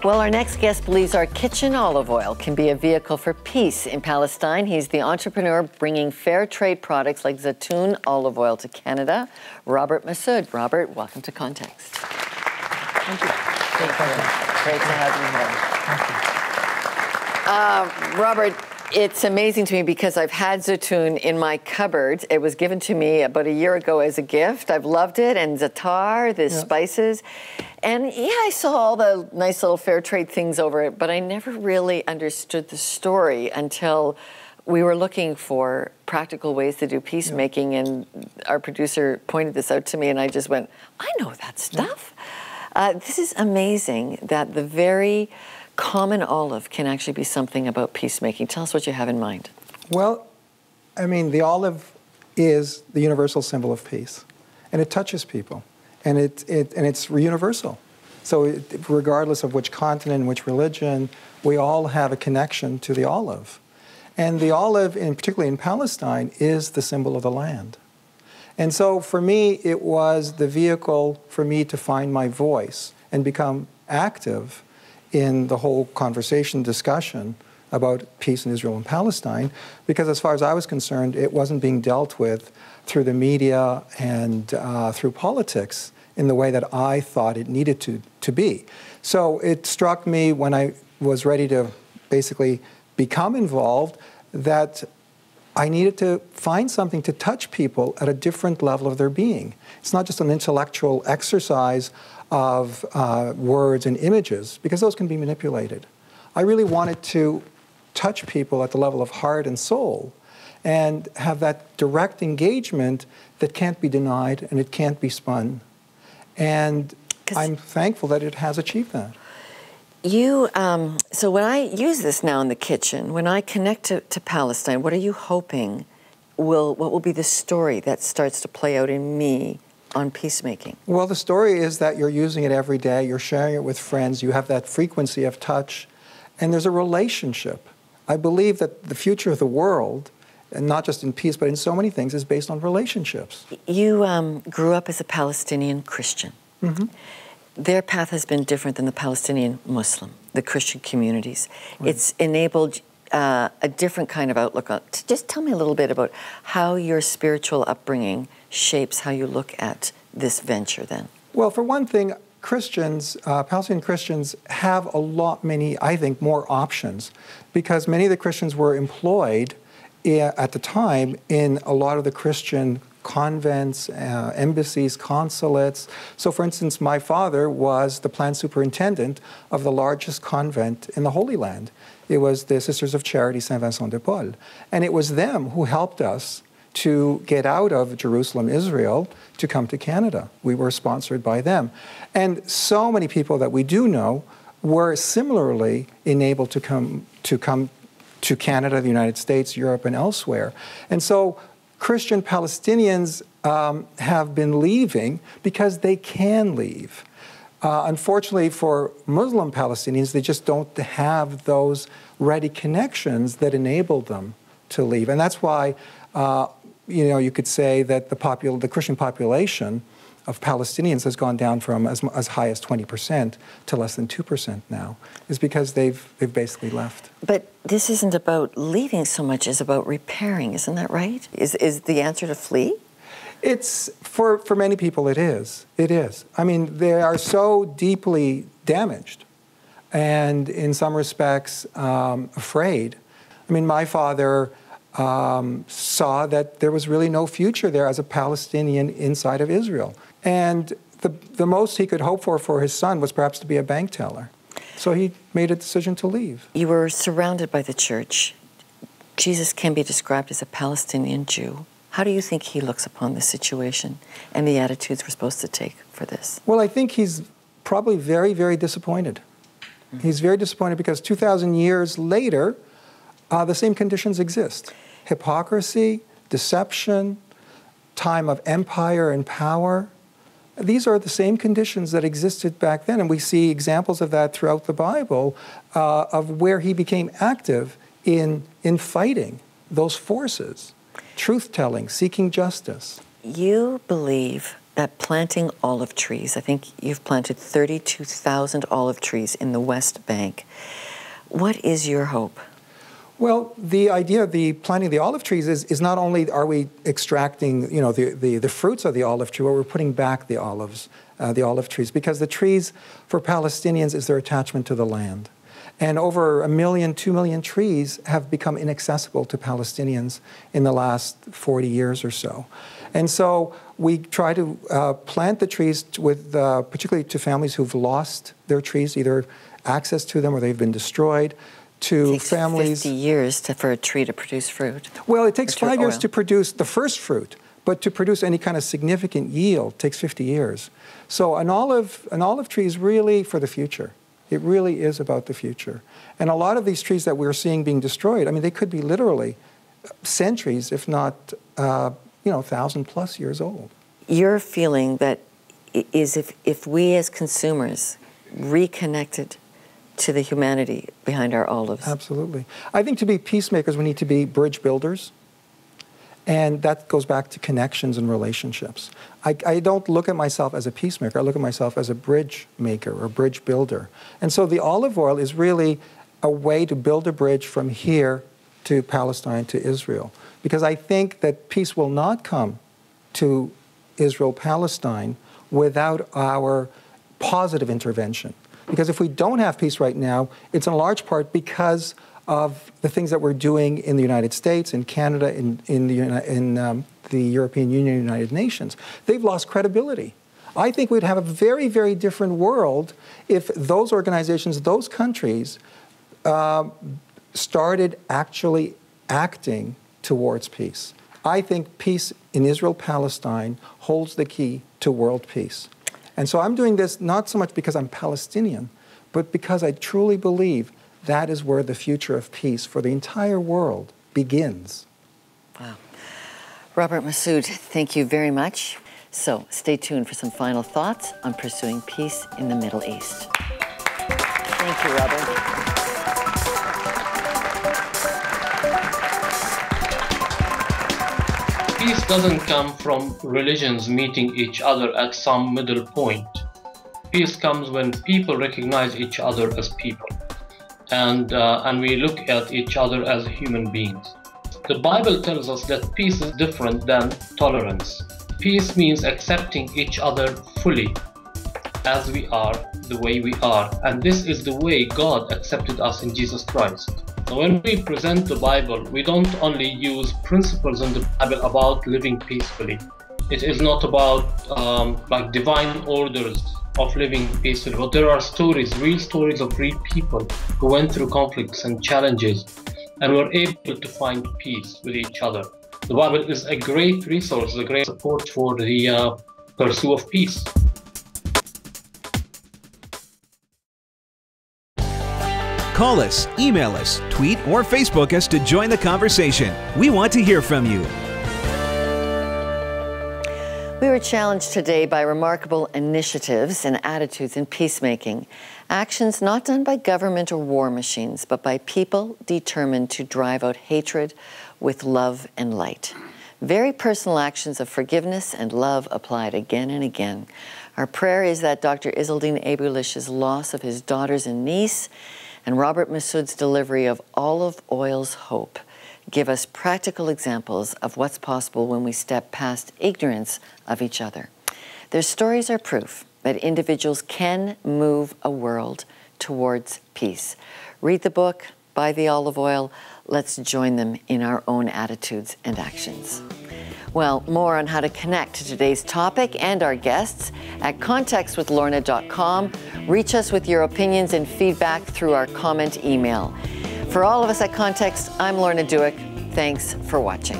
Well, our next guest believes our kitchen olive oil can be a vehicle for peace in Palestine. He's the entrepreneur bringing fair trade products like Zaytoun olive oil to Canada, Robert Massoud. Robert, welcome to Context. Thank you. Thank you. Great to have you here. Robert, it's amazing to me because I've had Zaytoun in my cupboard. It was given to me about a year ago as a gift. I've loved it, and za'atar, the spices. And yeah, I saw all the nice little fair trade things over it, but I never really understood the story until we were looking for practical ways to do peacemaking, and our producer pointed this out to me, and I just went, I know that stuff. This is amazing that the very common olive can actually be something about peacemaking. Tell us what you have in mind. Well, I mean, the olive is the universal symbol of peace, and it touches people, and it's universal. So regardless of which continent, which religion, we all have a connection to the olive. And the olive, particularly in Palestine, is the symbol of the land. And so for me, it was the vehicle for me to find my voice and become active in the whole conversation, discussion about peace in Israel and Palestine, because as far as I was concerned, it wasn't being dealt with through the media and through politics in the way that I thought it needed to be. So it struck me when I was ready to basically become involved that I needed to find something to touch people at a different level of their being. It's not just an intellectual exercise of words and images, because those can be manipulated. I really wanted to touch people at the level of heart and soul and have that direct engagement that can't be denied and it can't be spun. And I'm thankful that it has achieved that. So when I use this now in the kitchen, when I connect to Palestine, what are you hoping what will be the story that starts to play out in me on peacemaking? Well, the story is that you're using it every day, you're sharing it with friends, you have that frequency of touch, and there's a relationship. I believe that the future of the world, and not just in peace, but in so many things, is based on relationships. You grew up as a Palestinian Christian. Mm-hmm. Their path has been different than the Palestinian Muslim, the Christian communities. Right. It's enabled a different kind of outlook on. Just tell me a little bit about how your spiritual upbringing shapes how you look at this venture then. Well, for one thing, Christians, Palestinian Christians have many, I think, more options, because many of the Christians were employed at the time in a lot of the Christian convents, embassies, consulates. So, for instance, my father was the plant superintendent of the largest convent in the Holy Land. It was the Sisters of Charity Saint Vincent de Paul. And it was them who helped us to get out of Jerusalem, Israel, to come to Canada. We were sponsored by them. And so many people that we do know were similarly enabled to come to Canada, the United States, Europe, and elsewhere. And so Christian Palestinians have been leaving because they can leave. Unfortunately for Muslim Palestinians, they just don't have those ready connections that enable them to leave. And that's why you could say that the Christian population of Palestinians has gone down from as high as 20% to less than 2% now, is because they've basically left. But this isn't about leaving so much as about repairing, isn't that right? Is the answer to flee? It's, for many people, it is. It is. I mean, they are so deeply damaged and in some respects afraid. I mean, my father saw that there was really no future there as a Palestinian inside of Israel. And the most he could hope for his son was perhaps to be a bank teller. So he made a decision to leave. You were surrounded by the church. Jesus can be described as a Palestinian Jew. How do you think he looks upon this situation and the attitudes we're supposed to take for this? Well, I think he's probably very, very disappointed. Mm-hmm. He's very disappointed because 2,000 years later, the same conditions exist. Hypocrisy, deception, time of empire and power. These are the same conditions that existed back then, and we see examples of that throughout the Bible, of where he became active in fighting those forces, truth-telling, seeking justice. You believe at planting olive trees. I think you've planted 32,000 olive trees in the West Bank. What is your hope? Well, the idea of the planting the olive trees is not only are we extracting, you know, the fruits of the olive tree, but we're putting back the olive trees, because the trees for Palestinians is their attachment to the land. And over 1 million, 2 million trees have become inaccessible to Palestinians in the last 40 years or so. And so we try to plant the trees with, particularly to families who've lost their trees, either access to them or they've been destroyed, to it takes families. 50 years for a tree to produce fruit. Well, it takes 5 years oil. to produce the first fruit, but to produce any kind of significant yield takes 50 years. So an olive tree is really for the future. It really is about the future. And a lot of these trees that we're seeing being destroyed, I mean, they could be literally centuries, if not, 1,000+ years old. Your feeling that is if we as consumers reconnected to the humanity behind our olives. Absolutely. I think to be peacemakers, we need to be bridge builders. And that goes back to connections and relationships. I don't look at myself as a peacemaker. I look at myself as a bridge maker or bridge builder. And so the olive oil is really a way to build a bridge from here to Palestine to Israel. Because I think that peace will not come to Israel-Palestine without our positive intervention. Because if we don't have peace right now, it's in large part because of the things that we're doing in the United States, in Canada, in the European Union, United Nations. They've lost credibility. I think we'd have a very, very different world if those organizations, those countries, started actually acting towards peace. I think peace in Israel-Palestine holds the key to world peace. And so I'm doing this not so much because I'm Palestinian, but because I truly believe that is where the future of peace for the entire world begins. Wow. Robert Masoud, thank you very much. So stay tuned for some final thoughts on pursuing peace in the Middle East. Thank you, Robert. Peace doesn't come from religions meeting each other at some middle point. Peace comes when people recognize each other as people. And we look at each other as human beings. The Bible tells us that peace is different than tolerance. Peace means accepting each other fully, as we are, the way we are. And this is the way God accepted us in Jesus Christ. So when we present the Bible, we don't only use principles in the Bible about living peacefully. It is not about like divine orders of living peacefully, but there are stories, real stories of real people who went through conflicts and challenges and were able to find peace with each other. The Bible is a great resource, a great support for the pursuit of peace. Call us, email us, tweet, or Facebook us to join the conversation. We want to hear from you. We were challenged today by remarkable initiatives and attitudes in peacemaking. Actions not done by government or war machines, but by people determined to drive out hatred with love and light. Very personal actions of forgiveness and love applied again and again. Our prayer is that Dr. Izzaldine Abulish's loss of his daughters and niece and Robert Masoud's delivery of olive oil's hope give us practical examples of what's possible when we step past ignorance of each other. Their stories are proof that individuals can move a world towards peace. Read the book, buy the olive oil. Let's join them in our own attitudes and actions. Well, more on how to connect to today's topic and our guests at contextwithlorna.com. Reach us with your opinions and feedback through our comment email. For all of us at Context, I'm Lorna Dueck. Thanks for watching.